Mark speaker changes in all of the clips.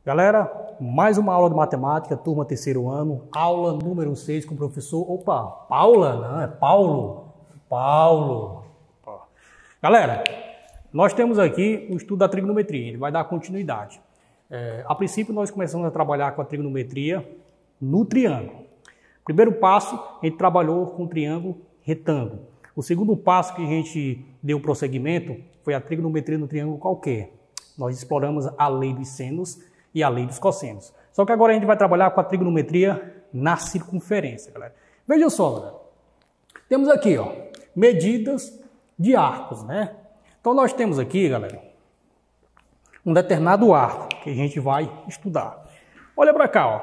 Speaker 1: Galera, mais uma aula de matemática, turma terceiro ano, aula número 6 com o professor, Paula, não, é Paulo. Galera, nós temos aqui o estudo da trigonometria, ele vai dar continuidade. A princípio nós começamos a trabalhar com a trigonometria no triângulo. Primeiro passo, a gente trabalhou com o triângulo retângulo. O segundo passo que a gente deu prosseguimento foi a trigonometria no triângulo qualquer. Nós exploramos a lei dos senos e a lei dos cossenos. Só que agora a gente vai trabalhar com a trigonometria na circunferência, galera. Veja só, galera. Temos aqui, ó, medidas de arcos, né? Então nós temos aqui, galera, um determinado arco que a gente vai estudar. Olha para cá, ó.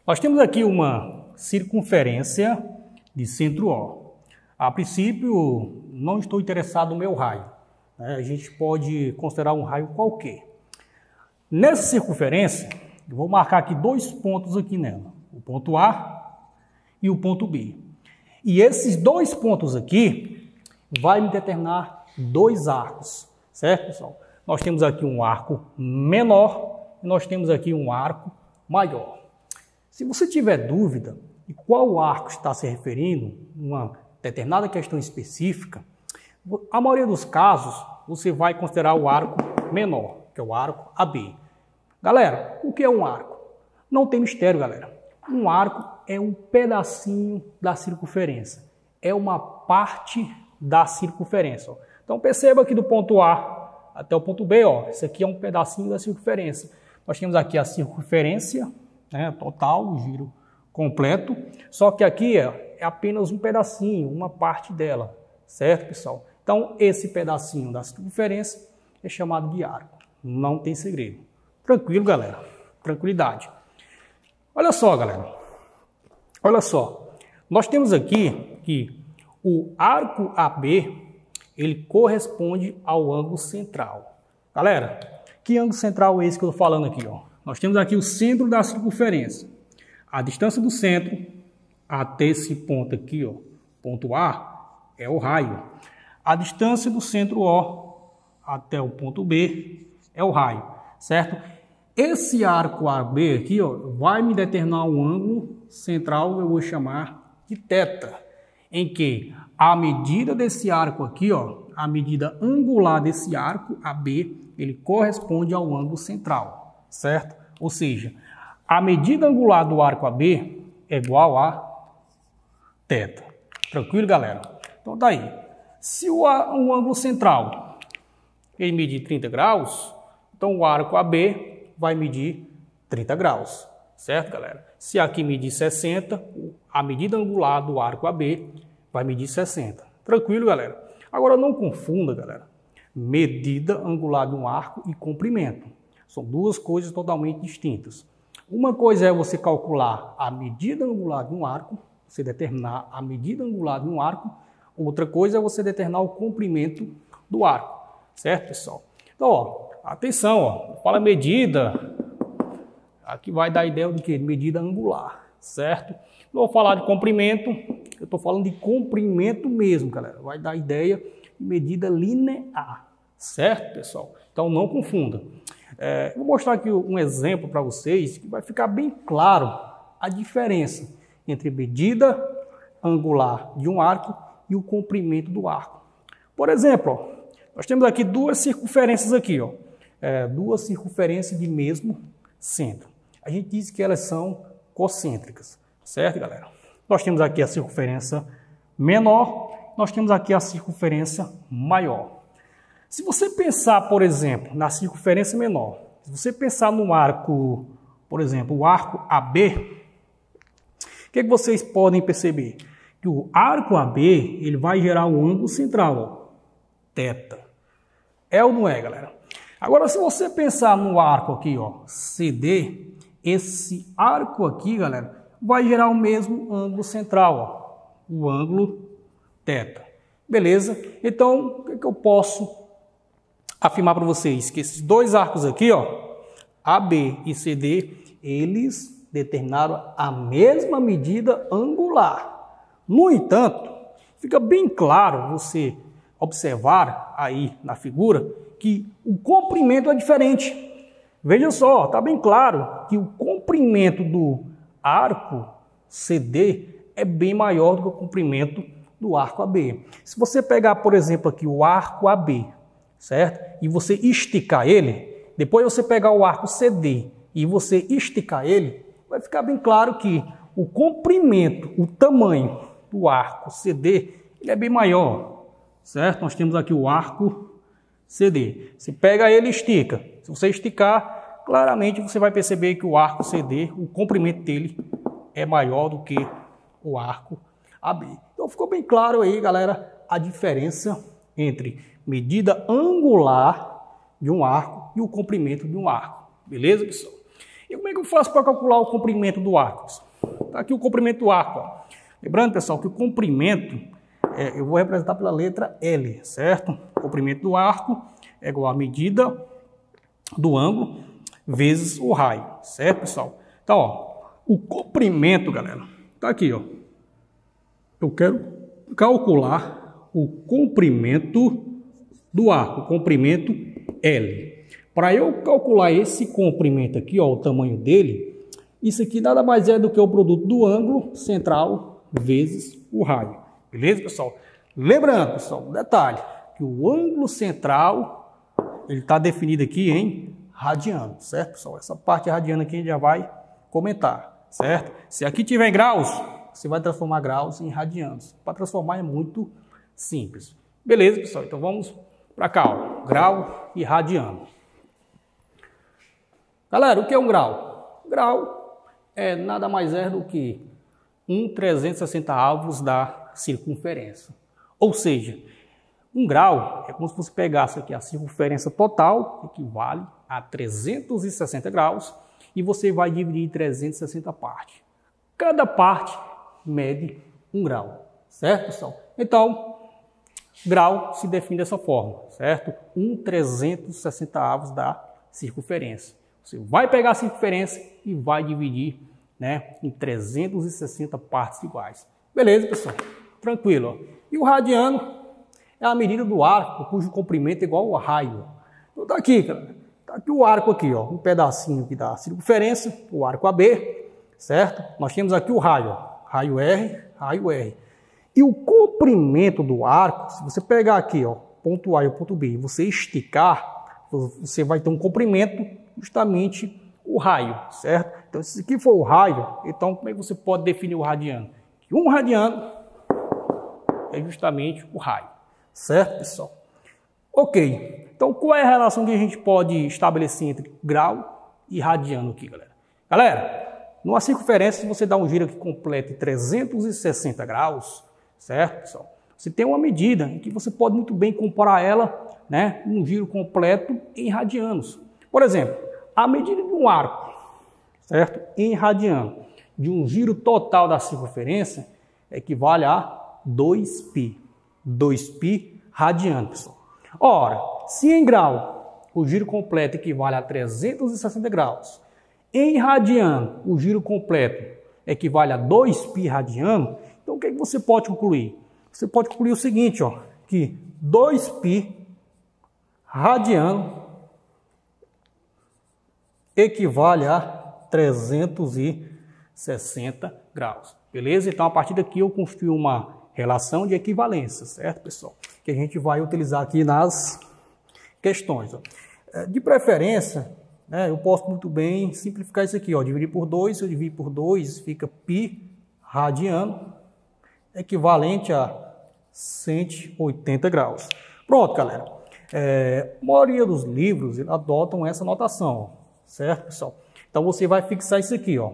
Speaker 1: Nós temos aqui uma circunferência de centro O. A princípio, não estou interessado no meu raio, né? A gente pode considerar um raio qualquer. Nessa circunferência, eu vou marcar aqui dois pontos aqui nela, o ponto A e o ponto B. E esses dois pontos aqui vai me determinar dois arcos, certo, pessoal? Nós temos aqui um arco menor e nós temos aqui um arco maior. Se você tiver dúvida de qual arco está se referindo, uma determinada questão específica, a maioria dos casos você vai considerar o arco menor, que é o arco AB. Galera, o que é um arco? Não tem mistério, galera. Um arco é um pedacinho da circunferência. É uma parte da circunferência. Ó. Então perceba que do ponto A até o ponto B, ó, esse aqui é um pedacinho da circunferência. Nós temos aqui a circunferência, né, total, o giro completo. Só que aqui é apenas um pedacinho, uma parte dela. Certo, pessoal? Então esse pedacinho da circunferência é chamado de arco. Não tem segredo. Tranquilo, galera. Tranquilidade. Olha só, galera. Olha só. Nós temos aqui que o arco AB, ele corresponde ao ângulo central. Galera, que ângulo central é esse que eu estou falando aqui? Ó? Nós temos aqui o centro da circunferência. A distância do centro até esse ponto aqui, ó, ponto A, é o raio. A distância do centro O até o ponto B é o raio, certo? Esse arco AB aqui, ó, vai me determinar um ângulo central, eu vou chamar de θ, em que a medida desse arco aqui, ó, a medida angular desse arco AB, ele corresponde ao ângulo central, certo? Ou seja, a medida angular do arco AB é igual a θ. Tranquilo, galera? Então tá aí. Se o ângulo central ele medir 30 graus, então o arco AB vai medir 30 graus, certo, galera? Se aqui medir 60, a medida angular do arco AB vai medir 60. Tranquilo, galera? Agora não confunda, galera, medida angular de um arco e comprimento. São duas coisas totalmente distintas. Uma coisa é você calcular a medida angular de um arco, você determinar a medida angular de um arco. Outra coisa é você determinar o comprimento do arco, certo, pessoal? Então, ó, atenção, ó, fala medida, aqui vai dar a ideia de quê? Medida angular, certo? Não vou falar de comprimento, eu estou falando de comprimento mesmo, galera. Vai dar a ideia de medida linear, certo, pessoal? Então, não confunda. Vou mostrar aqui um exemplo para vocês que vai ficar bem claro a diferença entre medida angular de um arco e o comprimento do arco. Por exemplo, ó, nós temos aqui duas circunferências aqui, ó, duas circunferências de mesmo centro. A gente diz que elas são concêntricas, certo, galera? Nós temos aqui a circunferência menor, nós temos aqui a circunferência maior. Se você pensar, por exemplo, na circunferência menor, se você pensar no arco, por exemplo, o arco AB, o que vocês podem perceber? Que o arco AB ele vai gerar um ângulo central, ó, θ. É ou não é, galera? Agora, se você pensar no arco aqui, ó, CD, esse arco aqui, galera, vai gerar o mesmo ângulo central, ó, o ângulo θ. Beleza? Então, o que eu posso afirmar para vocês? Que esses dois arcos aqui, ó, AB e CD, eles determinaram a mesma medida angular. No entanto, fica bem claro você observar aí na figura que o comprimento é diferente. Veja só, está bem claro que o comprimento do arco CD é bem maior do que o comprimento do arco AB. Se você pegar, por exemplo, aqui o arco AB, certo? E você esticar ele, depois você pegar o arco CD e você esticar ele, vai ficar bem claro que o comprimento, o tamanho do arco CD, ele é bem maior, certo? Nós temos aqui o arco CD. Você pega ele e estica. Se você esticar, claramente você vai perceber que o arco CD, o comprimento dele é maior do que o arco AB. Então ficou bem claro aí, galera, a diferença entre medida angular de um arco e o comprimento de um arco. Beleza, pessoal? E como é que eu faço para calcular o comprimento do arco? Está aqui o comprimento do arco. Ó. Lembrando, pessoal, que o comprimento, eu vou representar pela letra L, certo? O comprimento do arco é igual a medida do ângulo vezes o raio, certo, pessoal? Então, ó, o comprimento, galera, está aqui, ó. Eu quero calcular o comprimento do arco, o comprimento L. Para eu calcular esse comprimento aqui, ó, o tamanho dele, isso aqui nada mais é do que o produto do ângulo central vezes o raio. Beleza, pessoal? Lembrando, pessoal, um detalhe, que o ângulo central, ele está definido aqui em radiano, certo, pessoal? Essa parte radiana aqui a gente já vai comentar, certo? Se aqui tiver graus, você vai transformar graus em radianos. Para transformar é muito simples. Beleza, pessoal? Então vamos para cá, ó. Grau e radiano. Galera, o que é um grau? Grau é nada mais do que 1/360 avos da circunferência. Ou seja, um grau é como se você pegasse aqui a circunferência total, equivale a 360 graus, e você vai dividir em 360 partes. Cada parte mede 1 grau, certo, pessoal? Então, grau se define dessa forma, certo? 1/360 avos da circunferência. Você vai pegar a circunferência e vai dividir, né, em 360 partes iguais. Beleza, pessoal? Tranquilo. Ó. E o radiano é a medida do arco cujo comprimento é igual ao raio. Então tá aqui, cara. Tá aqui o arco aqui, ó, um pedacinho aqui da circunferência, o arco AB, certo? Nós temos aqui o raio, ó, raio R, raio R. E o comprimento do arco, se você pegar aqui, ó, ponto A e o ponto B, e você esticar, você vai ter um comprimento justamente o raio, certo? Então, se aqui for o raio, então como é que você pode definir o radiano? Que um radiano é justamente o raio, certo, pessoal? Ok, então qual é a relação que a gente pode estabelecer entre grau e radiano aqui, galera? Galera, numa circunferência, se você dá um giro que complete 360 graus, certo, pessoal? Você tem uma medida em que você pode muito bem comparar ela, né, um giro completo em radianos. Por exemplo, a medida de um arco, certo, em radiano, de um giro total da circunferência, equivale a 2π. 2π radiano, pessoal. Ora, se em grau o giro completo equivale a 360 graus, em radiano o giro completo equivale a 2π radiano, então o que você pode concluir? Você pode concluir o seguinte, ó, que 2π radiano equivale a 360 graus. Beleza? Então, a partir daqui eu construí uma relação de equivalência, certo, pessoal? Que a gente vai utilizar aqui nas questões. Ó. De preferência, né, eu posso muito bem simplificar isso aqui. Ó, dividir por 2, se eu dividir por 2, fica π radiano, equivalente a 180 graus. Pronto, galera. A maioria dos livros adotam essa notação, ó, certo, pessoal? Então, você vai fixar isso aqui, ó.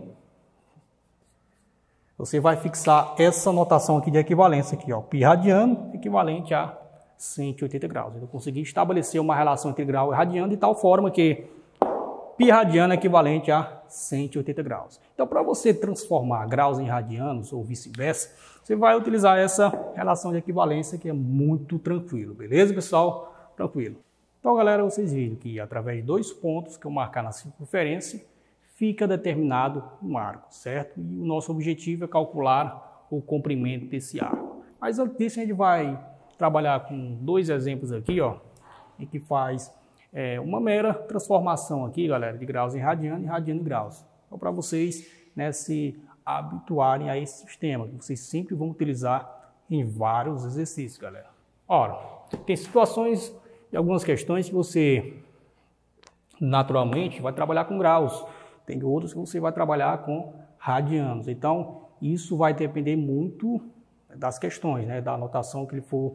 Speaker 1: Você vai fixar essa notação aqui de equivalência aqui, ó, π radiano equivalente a 180 graus. Eu consegui estabelecer uma relação entre grau e radiano de tal forma que π radiano é equivalente a 180 graus. Então, para você transformar graus em radianos ou vice-versa, você vai utilizar essa relação de equivalência que é muito tranquilo, beleza, pessoal? Tranquilo. Então, galera, vocês viram que através de 2 pontos que eu marcar na circunferência, fica determinado um arco, certo? E o nosso objetivo é calcular o comprimento desse arco. Mas antes disso, a gente vai trabalhar com 2 exemplos aqui, ó, em que faz uma mera transformação aqui, galera, de graus em radiano e radiano em graus. Então, para vocês, né, se habituarem a esse sistema, que vocês sempre vão utilizar em vários exercícios, galera. Ora, tem situações e algumas questões que você naturalmente vai trabalhar com graus. Tem outros que você vai trabalhar com radianos. Então, isso vai depender muito das questões, né, da anotação que ele for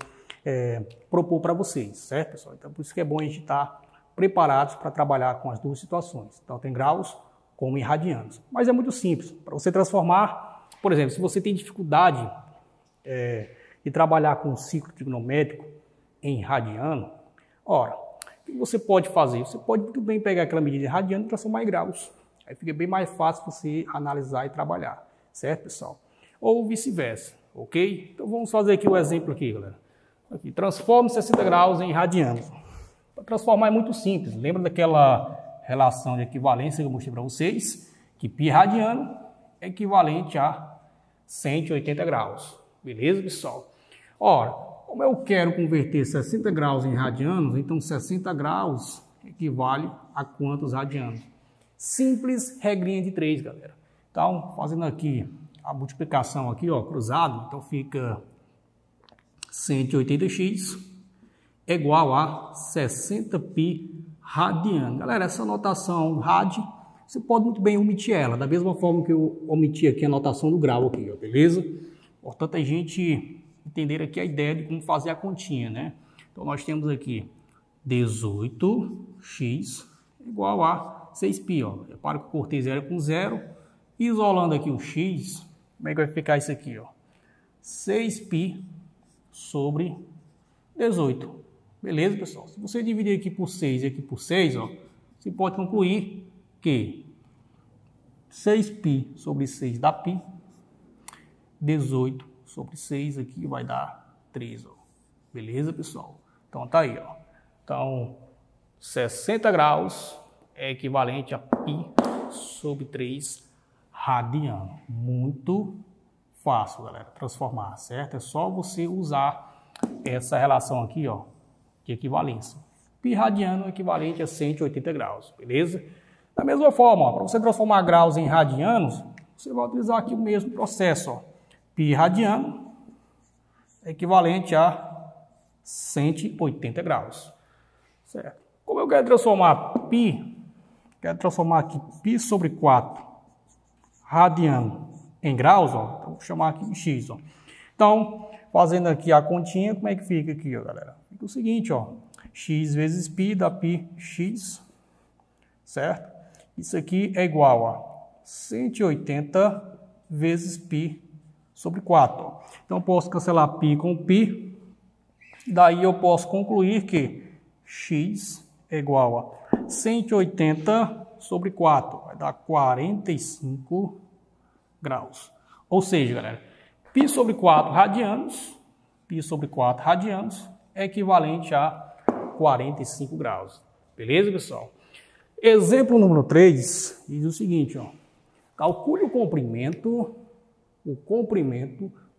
Speaker 1: propor para vocês, certo, pessoal? Então, por isso que é bom a gente estar preparados para trabalhar com as duas situações. Então, tem graus como em radianos. Mas é muito simples. Para você transformar, por exemplo, se você tem dificuldade de trabalhar com o ciclo trigonométrico em radiano, ora, o que você pode fazer? Você pode muito bem pegar aquela medida de radiano e transformar em graus. Aí fica bem mais fácil você analisar e trabalhar, certo, pessoal? Ou vice-versa, ok? Então vamos fazer aqui o exemplo aqui, galera. Aqui, transforme 60 graus em radianos. Para transformar é muito simples. Lembra daquela relação de equivalência que eu mostrei para vocês? Que π radiano é equivalente a 180 graus. Beleza, pessoal? Ora, como eu quero converter 60 graus em radianos, então 60 graus equivale a quantos radianos? Simples regrinha de 3, galera. Então, fazendo aqui a multiplicação aqui, ó, cruzado, então fica 180x é igual a 60π radiano. Galera, essa notação rad, você pode muito bem omitir ela, da mesma forma que eu omiti aqui a notação do grau aqui, ó, beleza? Portanto, a gente entender aqui a ideia de como fazer a continha, né? Então, nós temos aqui 18x igual a 6π, ó. Repara que eu cortei 0 com 0. Isolando aqui o x, como é que vai ficar isso aqui, ó? 6π sobre 18. Beleza, pessoal? Se você dividir aqui por 6 e aqui por 6, ó, você pode concluir que 6π sobre 6 dá π. 18 sobre 6 aqui vai dar 3, ó. Beleza, pessoal? Então tá aí, ó. Então, 60 graus é equivalente a π sobre 3 radiano. Muito fácil, galera, transformar, certo? É só você usar essa relação aqui, ó, de equivalência. Π radiano é equivalente a 180 graus, beleza? Da mesma forma, para você transformar graus em radianos, você vai utilizar aqui o mesmo processo, ó. Π radiano é equivalente a 180 graus, certo? Como eu quero transformar π, quero transformar aqui π sobre 4 radiano em graus, ó, então vou chamar aqui de x, ó. Então, fazendo aqui a continha, como é que fica aqui, ó, galera? Fica o seguinte, ó, x vezes π dá πx, certo? Isso aqui é igual a 180 vezes π sobre 4. Ó. Então, eu posso cancelar π com π, daí eu posso concluir que x é igual a 180 sobre 4, vai dar 45 graus. Ou seja, galera, π sobre 4 radianos, π sobre 4 radianos é equivalente a 45 graus. Beleza, pessoal? Exemplo número 3 diz o seguinte, ó. Calcule o comprimento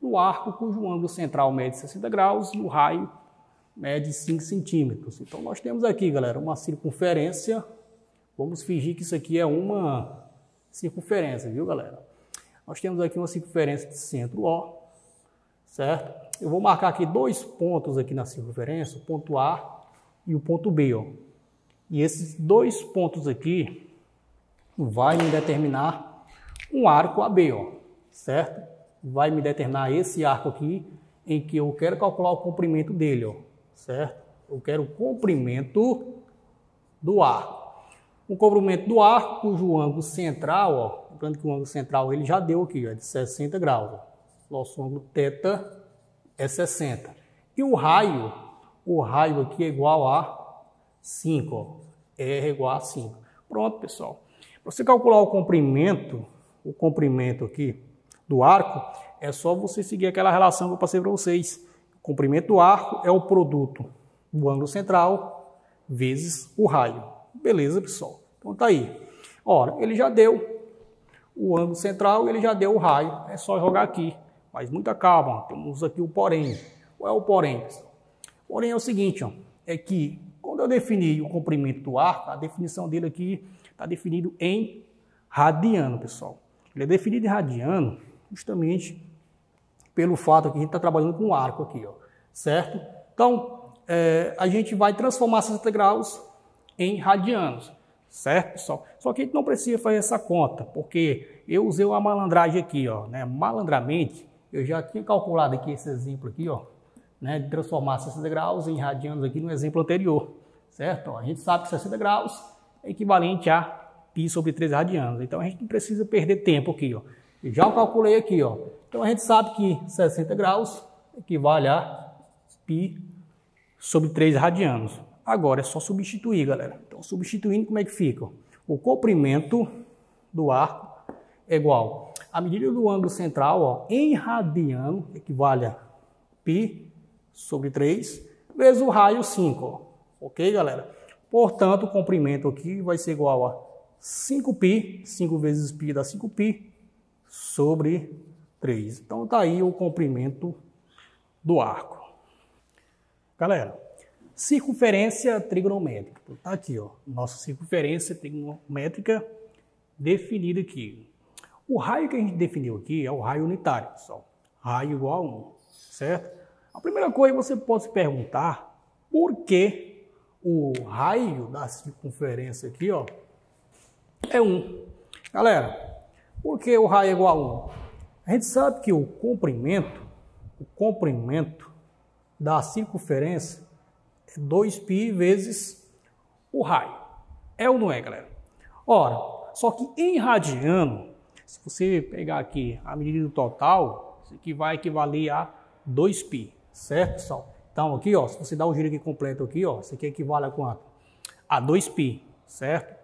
Speaker 1: do arco cujo ângulo central mede 60 graus e o raio mede 5 centímetros. Então, nós temos aqui, galera, uma circunferência. Vamos fingir que isso aqui é uma circunferência, viu, galera? Nós temos aqui uma circunferência de centro O, certo? Eu vou marcar aqui 2 pontos aqui na circunferência, o ponto A e o ponto B, ó. E esses 2 pontos aqui vai me determinar um arco AB, ó, certo? Vai me determinar esse arco aqui em que eu quero calcular o comprimento dele, ó, certo? Eu quero o comprimento do arco. O comprimento do arco, cujo ângulo central, ó, lembrando que o ângulo central ele já deu aqui, ó, de 60 graus. Ó. Nosso ângulo θ é 60. E o raio aqui é igual a 5, ó. R é igual a 5. Pronto, pessoal. Para você calcular o comprimento aqui do arco, é só você seguir aquela relação que eu passei para vocês. O comprimento do arco é o produto do ângulo central vezes o raio. Beleza, pessoal? Então tá aí. Ora, ele já deu o ângulo central, ele já deu o raio. É só jogar aqui. Mas muita calma, temos aqui o porém. Qual é o porém, pessoal? O porém é o seguinte, ó, é que Quando eu definir o comprimento do arco, a definição dele aqui está definido em radiano, pessoal. Ele é definido em radiano justamente pelo fato que a gente está trabalhando com arco aqui, ó, certo? Então, a gente vai transformar 60 graus em radianos, certo, pessoal? Só que a gente não precisa fazer essa conta, porque eu usei uma malandragem aqui, ó, né? Malandramente, eu já tinha calculado aqui esse exemplo aqui, ó, né, de transformar 60 graus em radianos aqui no exemplo anterior, certo? Ó, a gente sabe que 60 graus é equivalente a π sobre 3 radianos, então a gente não precisa perder tempo aqui, ó. Eu já calculei aqui, ó. Então a gente sabe que 60 graus equivale a π sobre 3 radianos. Agora é só substituir, galera. Então substituindo, como é que fica? O comprimento do arco é igual a medida do ângulo central, ó, em radiano, equivale a π sobre 3, vezes o raio 5, ó. Ok, galera? Portanto, o comprimento aqui vai ser igual a 5π, 5 vezes π dá 5π, sobre 3. Então, tá aí o comprimento do arco. Galera, circunferência trigonométrica. Tá aqui, ó, nossa circunferência trigonométrica definida aqui. O raio que a gente definiu aqui é o raio unitário, pessoal. Raio igual a 1, certo? A primeira coisa você pode se perguntar por que o raio da circunferência aqui, ó, é 1. Galera, por que o raio é igual a 1? A gente sabe que o comprimento da circunferência é 2π vezes o raio. É ou não é, galera? Ora, só que em radiano, se você pegar aqui a medida do total, isso aqui vai equivaler a 2π. Certo, pessoal? Então, aqui, ó, se você dá o giro aqui completo aqui, ó, isso aqui equivale a quanto? A 2π, certo?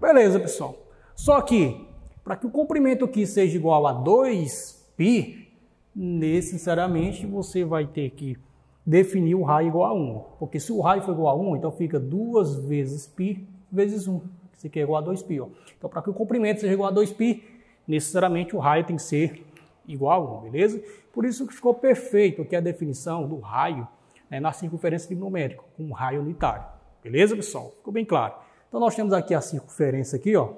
Speaker 1: Beleza, pessoal. Só que, para que o comprimento aqui seja igual a 2π, necessariamente você vai ter que definir o raio igual a 1. Porque se o raio for igual a 1, então fica 2 vezes π vezes 1. Isso aqui é igual a 2π, ó. Então, para que o comprimento seja igual a 2π, necessariamente o raio tem que ser igual a 1, beleza? Por isso que ficou perfeito aqui a definição do raio, né, na circunferência trigonométrica, com um raio unitário. Beleza, pessoal? Ficou bem claro. Então, nós temos aqui a circunferência aqui, ó,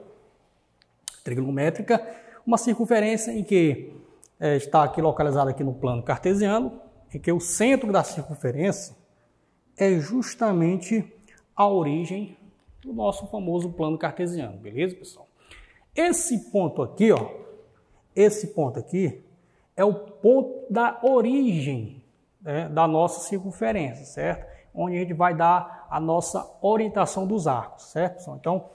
Speaker 1: trigonométrica, uma circunferência em que está aqui localizada aqui no plano cartesiano, em que o centro da circunferência é justamente a origem do nosso famoso plano cartesiano. Beleza, pessoal? Esse ponto aqui, ó, esse ponto aqui é o ponto da origem, né, da nossa circunferência, certo? Onde a gente vai dar a nossa orientação dos arcos, certo, pessoal? Então,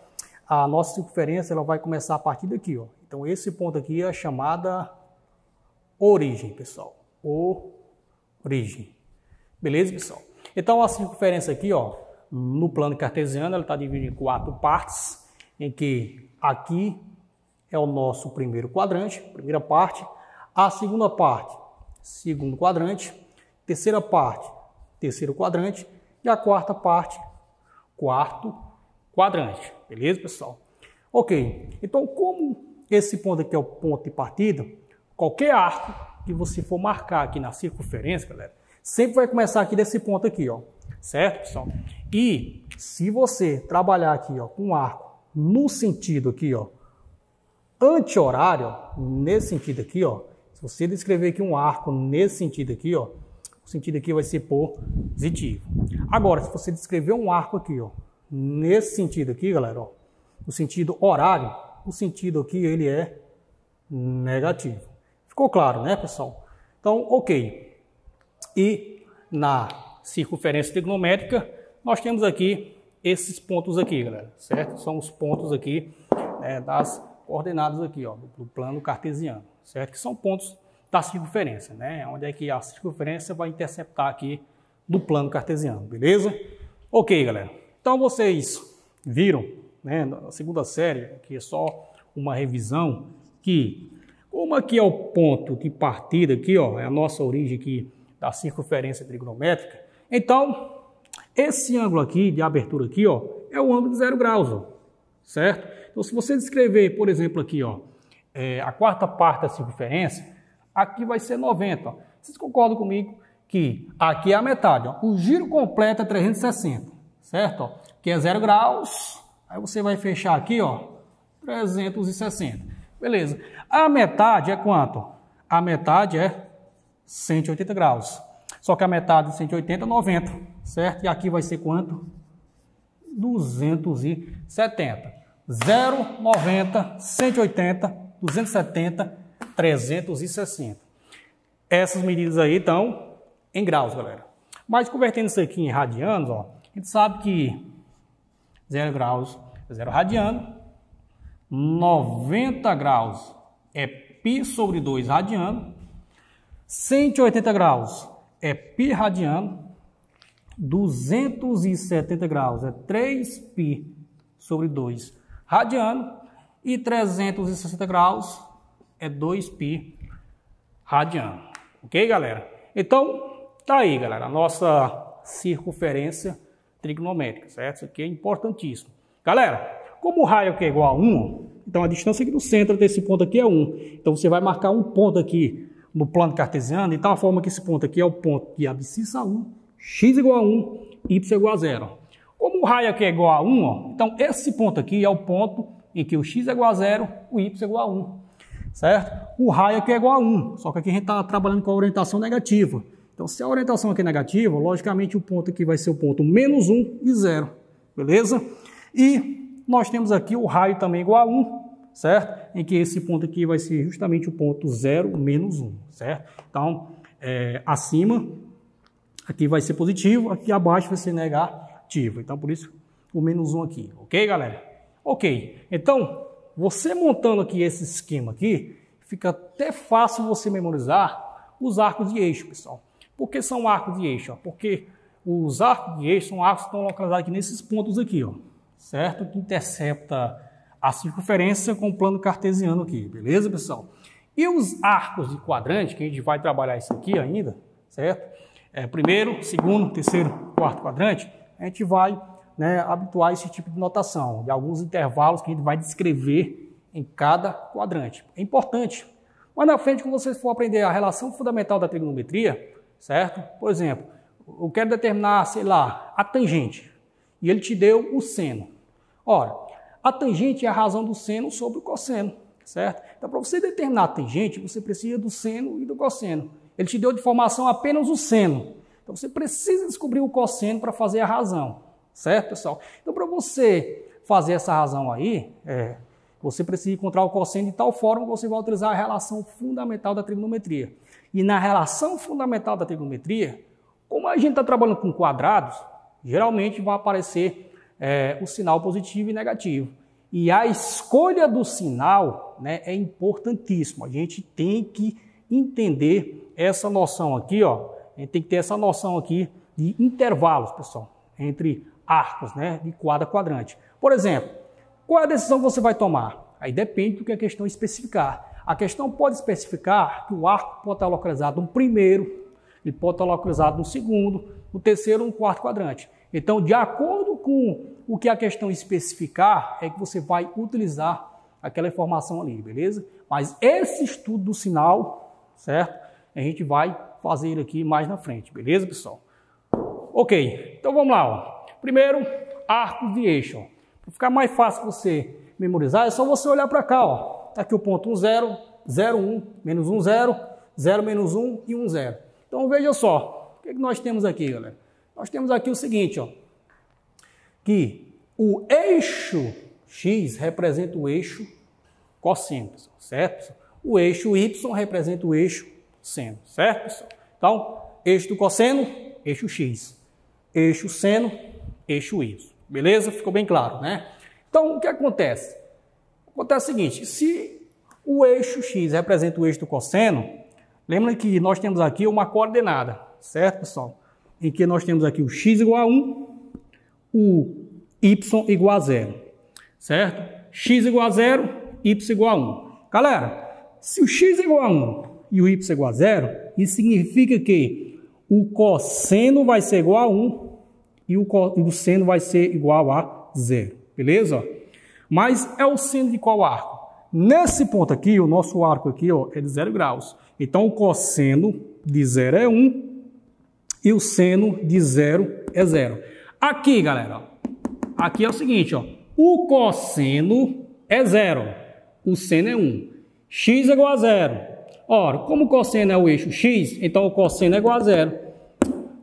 Speaker 1: a nossa circunferência ela vai começar a partir daqui, ó. Então, esse ponto aqui é a chamada origem, pessoal. Origem. Beleza, pessoal? Então, a circunferência aqui, ó, no plano cartesiano, ela está dividida em 4 partes, em que aqui é o nosso primeiro quadrante, primeira parte. A segunda parte, segundo quadrante. Terceira parte, terceiro quadrante. E a quarta parte, quarto quadrante. Beleza, pessoal? Ok. Então, como esse ponto aqui é o ponto de partida, qualquer arco que você for marcar aqui na circunferência, galera, sempre vai começar aqui desse ponto aqui, ó. Certo, pessoal? E se você trabalhar aqui, ó, com um arco no sentido aqui, ó, anti-horário, nesse sentido aqui, ó, se você descrever aqui um arco nesse sentido aqui, ó, o sentido aqui vai ser positivo. Agora, se você descrever um arco aqui, ó, nesse sentido aqui, galera, ó, no sentido horário, o sentido aqui ele é negativo. Ficou claro, né, pessoal? Então, ok. E na circunferência trigonométrica, nós temos aqui esses pontos aqui, galera, certo? São os pontos aqui, né, das coordenadas aqui, ó, do plano cartesiano, certo? Que são pontos da circunferência, né? Onde é que a circunferência vai interceptar aqui do plano cartesiano, beleza? Ok, galera. Então vocês viram, né, na segunda série, que é só uma revisão, que como aqui é o ponto de partida aqui, ó, é a nossa origem aqui da circunferência trigonométrica, então esse ângulo aqui de abertura aqui, ó, é o ângulo de 0 graus, ó, certo? Então, se você descrever, por exemplo, aqui, ó, a quarta parte da circunferência, aqui vai ser 90. Ó. Vocês concordam comigo que aqui é a metade? Ó. O giro completo é 360, certo? Ó, que é 0 graus, aí você vai fechar aqui, ó, 360. Beleza. A metade é quanto? A metade é 180 graus. Só que a metade de 180 é 90, certo? E aqui vai ser quanto? 270. 0, 90, 180, 270, 360. Essas medidas aí estão em graus, galera. Mas convertendo isso aqui em radianos, ó, a gente sabe que 0 graus é 0 radiano, 90 graus é π sobre 2 radiano, 180 graus é π radiano, 270 graus é 3π sobre 2 radiano e 360 graus é 2π radiano. Ok, galera? Então, tá aí, galera, a nossa circunferência trigonométrica, certo? Isso aqui é importantíssimo. Galera, como o raio aqui é igual a 1, então a distância aqui do centro desse ponto aqui é 1. Então você vai marcar um ponto aqui no plano cartesiano, de tal forma que esse ponto aqui é o ponto de abscissa 1, x igual a 1, y igual a 0. Como o raio aqui é igual a 1, ó, então esse ponto aqui é o ponto em que o x é igual a 0, o y é igual a 1, certo? O raio aqui é igual a 1, só que aqui a gente está trabalhando com a orientação negativa. Então, se a orientação aqui é negativa, logicamente o ponto aqui vai ser o ponto menos 1 e 0, beleza? E nós temos aqui o raio também igual a 1, certo? Em que esse ponto aqui vai ser justamente o ponto 0 menos 1, certo? Então, acima aqui vai ser positivo, aqui abaixo vai ser negativo. Então, por isso, o menos 1 aqui, ok, galera? Ok, então, você montando aqui esse esquema aqui, fica até fácil você memorizar os arcos de eixo, pessoal. Por que são arcos de eixo? Porque os arcos de eixo são arcos que estão localizados aqui nesses pontos aqui, ó, certo? Que intercepta a circunferência com o plano cartesiano aqui, beleza, pessoal? E os arcos de quadrante, que a gente vai trabalhar isso aqui ainda, certo? Primeiro, segundo, terceiro, quarto quadrante, a gente vai, né, habituar esse tipo de notação, de alguns intervalos que a gente vai descrever em cada quadrante. É importante. Mas na frente, quando você for aprender a relação fundamental da trigonometria, certo? Por exemplo, eu quero determinar, sei lá, a tangente, e ele te deu o seno. Ora, a tangente é a razão do seno sobre o cosseno, certo? Então, para você determinar a tangente, você precisa do seno e do cosseno. Ele te deu de informação apenas o seno. Então, você precisa descobrir o cosseno para fazer a razão, certo, pessoal? Então, para você fazer essa razão aí, você precisa encontrar o cosseno de tal forma que você vai utilizar a relação fundamental da trigonometria. E na relação fundamental da trigonometria, como a gente está trabalhando com quadrados, geralmente vai aparecer o sinal positivo e negativo. E a escolha do sinal, né, é importantíssimo. A gente tem que entender essa noção aqui, ó. A gente tem que ter essa noção aqui de intervalos, pessoal, entre arcos, né, de quadrante. Por exemplo, qual é a decisão que você vai tomar? Aí depende do que a questão especificar. A questão pode especificar que o arco pode estar localizado no primeiro, ele pode estar localizado no segundo, no terceiro ou no quarto quadrante. Então, de acordo com o que a questão especificar, é que você vai utilizar aquela informação ali, beleza? Mas esse estudo do sinal, certo? A gente vai fazer ele aqui mais na frente, beleza, pessoal? Ok, então vamos lá, ó. Primeiro, arcos de eixo, ó. Para ficar mais fácil você memorizar, é só você olhar para cá, ó. Tá aqui o ponto 1, 0, 0, 1, menos 1, 0, 0, menos 1 e 1, 0. Então veja só, o que nós temos aqui, galera? Nós temos aqui o seguinte, ó, que o eixo x representa o eixo cosseno, pessoal, certo? O eixo y representa o eixo seno, certo, pessoal? Então, eixo do cosseno, eixo x. Eixo seno, eixo y. Beleza? Ficou bem claro, né? Então, o que acontece? Acontece o seguinte, se o eixo x representa o eixo do cosseno, lembra que nós temos aqui uma coordenada, certo, pessoal? Em que nós temos aqui o x igual a 1, o y igual a 0, certo? X igual a 0, y igual a 1. Galera, se o x é igual a 1 e o y é igual a 0, isso significa que o cosseno vai ser igual a 1 e o seno vai ser igual a 0, beleza? Mas é o seno de qual arco? Nesse ponto aqui, o nosso arco aqui, ó, é de 0 graus. Então, o cosseno de 0 é 1 e o seno de 0 é 0. Aqui, galera, aqui é o seguinte, ó. O cosseno é 0, o seno é 1. X é igual a 0. Ora, como o cosseno é o eixo x, então o cosseno é igual a 0.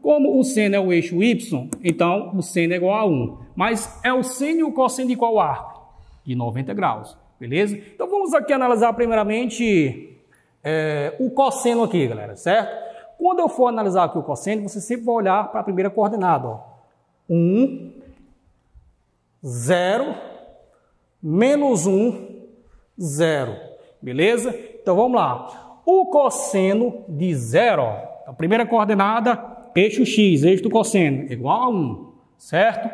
Speaker 1: Como o seno é o eixo y, então o seno é igual a 1. Mas é o seno e o cosseno de qual arco? De 90 graus, beleza? Então vamos aqui analisar primeiramente o cosseno aqui, galera, certo? Quando eu for analisar aqui o cosseno, você sempre vai olhar para a primeira coordenada, ó. 1, 0, menos 1, 0, beleza? Então vamos lá. O cosseno de 0, ó, a primeira coordenada, eixo x, eixo do cosseno, igual a 1, certo?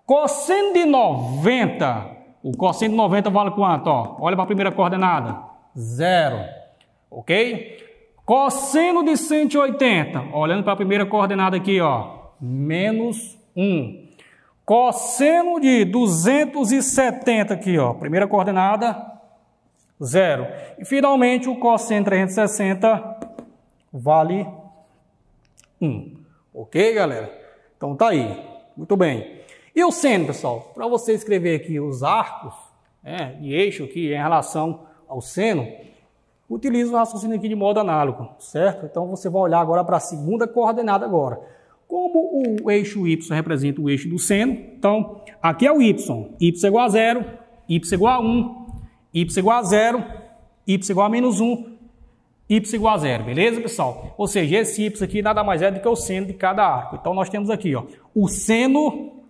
Speaker 1: Cosseno de 90, o cosseno de 90 vale quanto? Ó? Olha para a primeira coordenada, 0, ok? Cosseno de 180, olhando para a primeira coordenada aqui, ó, menos 1. Cosseno de 270 aqui, ó, primeira coordenada, 0. E finalmente o cosseno de 360 vale 1. Ok, galera? Então tá aí. Muito bem. E o seno, pessoal? Para você escrever aqui os arcos de eixo aqui em relação ao seno, utiliza o raciocínio aqui de modo análogo, certo? Então você vai olhar agora para a segunda coordenada agora. Como o eixo y representa o eixo do seno, então aqui é o y. Y é igual a 0, y é igual a 1, y é igual a 0, y é igual a menos 1, y é igual a 0, beleza, pessoal? Ou seja, esse y aqui nada mais é do que o seno de cada arco. Então nós temos aqui, ó, o seno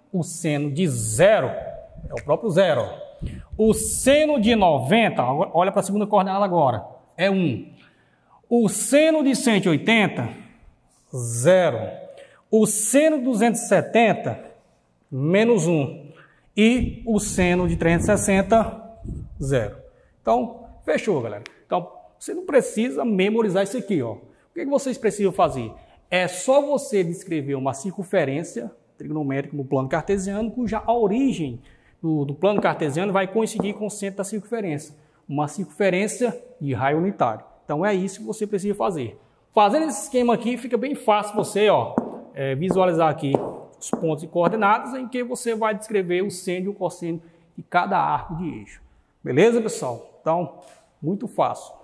Speaker 1: de 0 é o próprio 0. O seno de 90, olha para a segunda coordenada agora, é 1. O seno de 180, 0. O seno de 270, menos 1. E o seno de 360, 0. Então, fechou, galera. Então, você não precisa memorizar isso aqui, ó. O que vocês precisam fazer? É só você descrever uma circunferência trigonométrica no plano cartesiano, cuja a origem do plano cartesiano vai coincidir com o centro da circunferência. Uma circunferência de raio unitário. Então, é isso que você precisa fazer. Fazendo esse esquema aqui, fica bem fácil você, ó, visualizar aqui os pontos e coordenadas em que você vai descrever o seno e o cosseno de cada arco de eixo. Beleza, pessoal? Então, muito fácil.